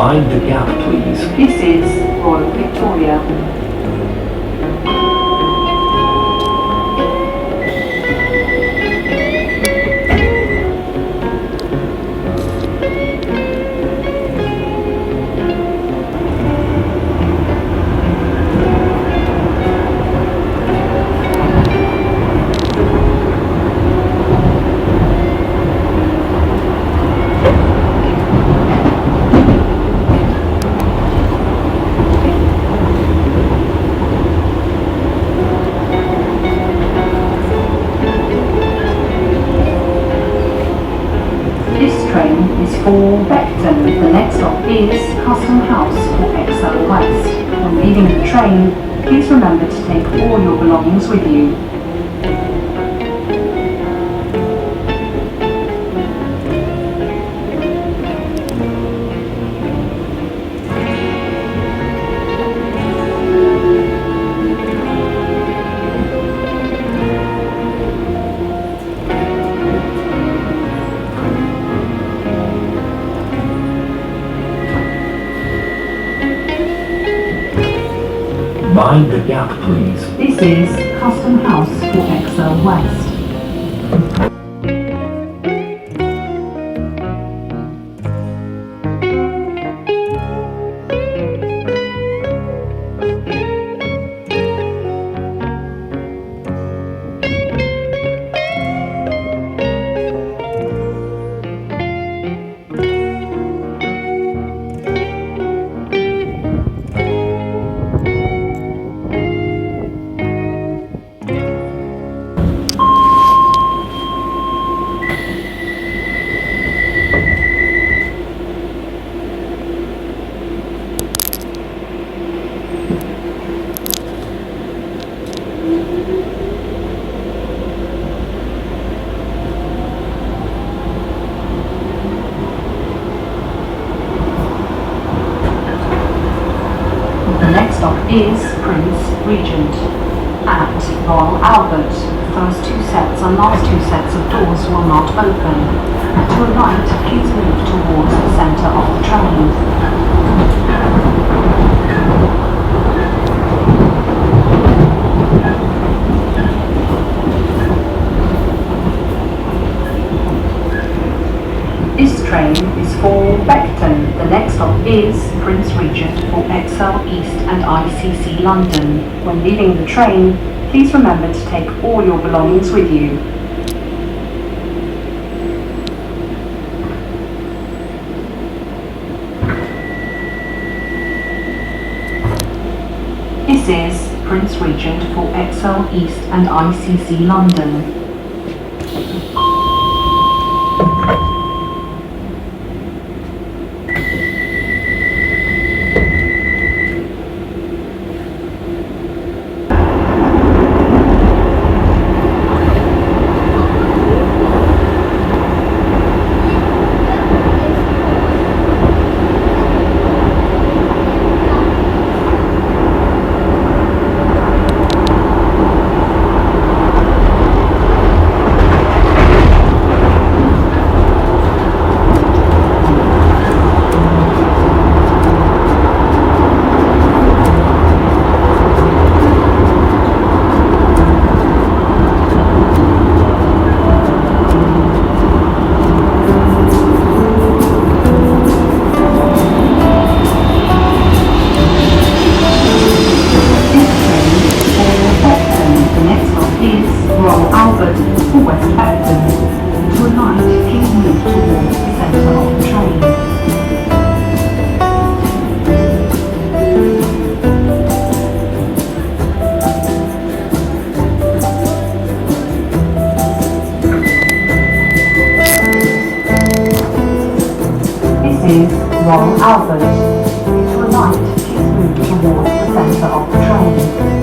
Mind the gap, please. This is Royal Victoria. For Beckton, the next stop is Custom House for ExCeL West. When leaving the train, please remember to take all your belongings with you. Mind the gap, please. This is Custom House for ExCeL West. The next stop is Prince Regent. At Royal Albert, the first two sets and last two sets of doors will not open. To the right, please move towards the centre of the train. This train is for Beckton. The next stop is Prince Regent for ExCeL East and ICC London. When leaving the train, please remember to take all your belongings with you. This is Prince Regent for ExCeL East and ICC London. Royal Albert. To the right, please move towards the centre of the train.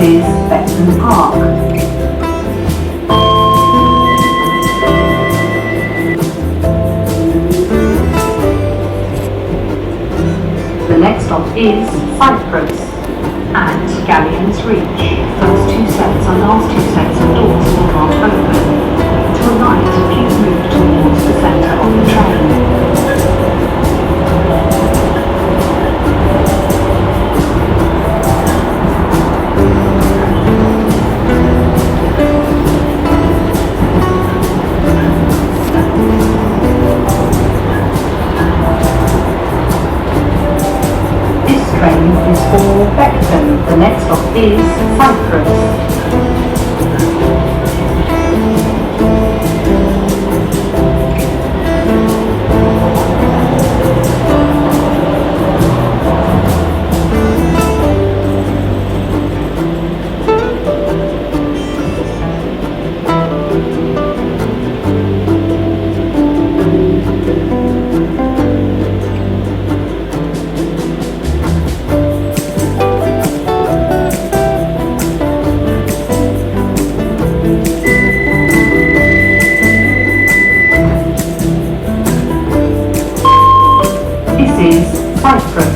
is Beckton Park. The next stop is Cyprus at Galleons Reach. First two sets and last two sets of doors will not open. To the right, please move towards the centre of the train. Train is for Beckton. The next stop is Cyprus. Cyprus.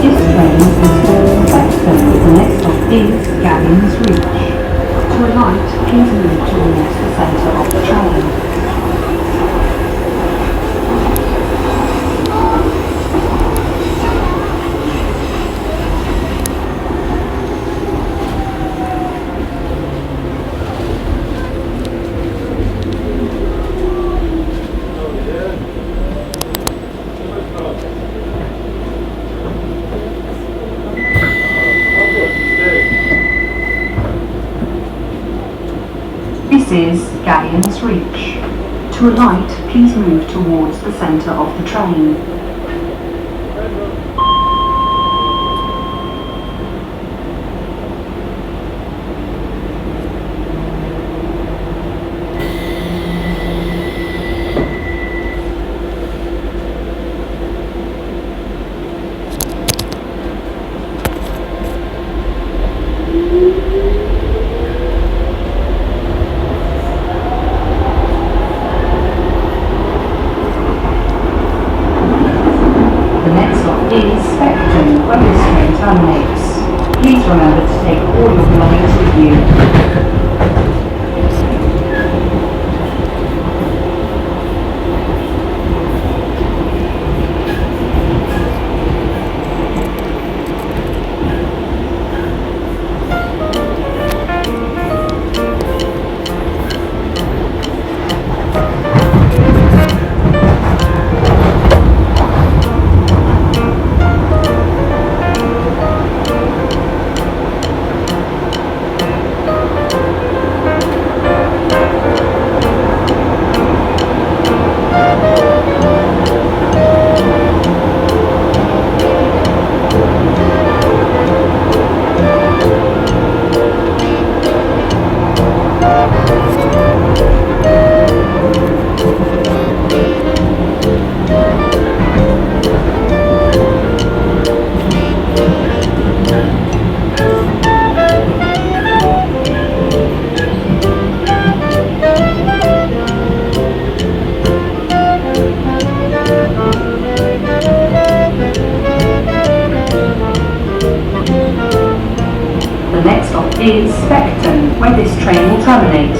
This train is for Beckton. The next stop is Galleons Reach. To the right, please move towards the centre of the train. This is Galleons Reach. To the right, please move towards the centre of the train. Is Beckton, when this train terminates. Please remember to take all your belongings with you. Is Beckton, where this train will terminate.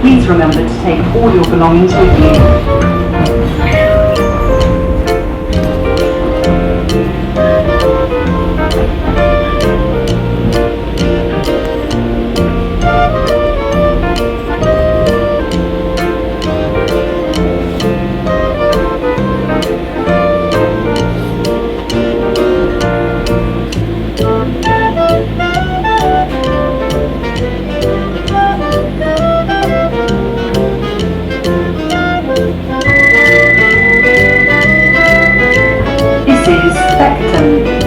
Please remember to take all your belongings with you. Beckton.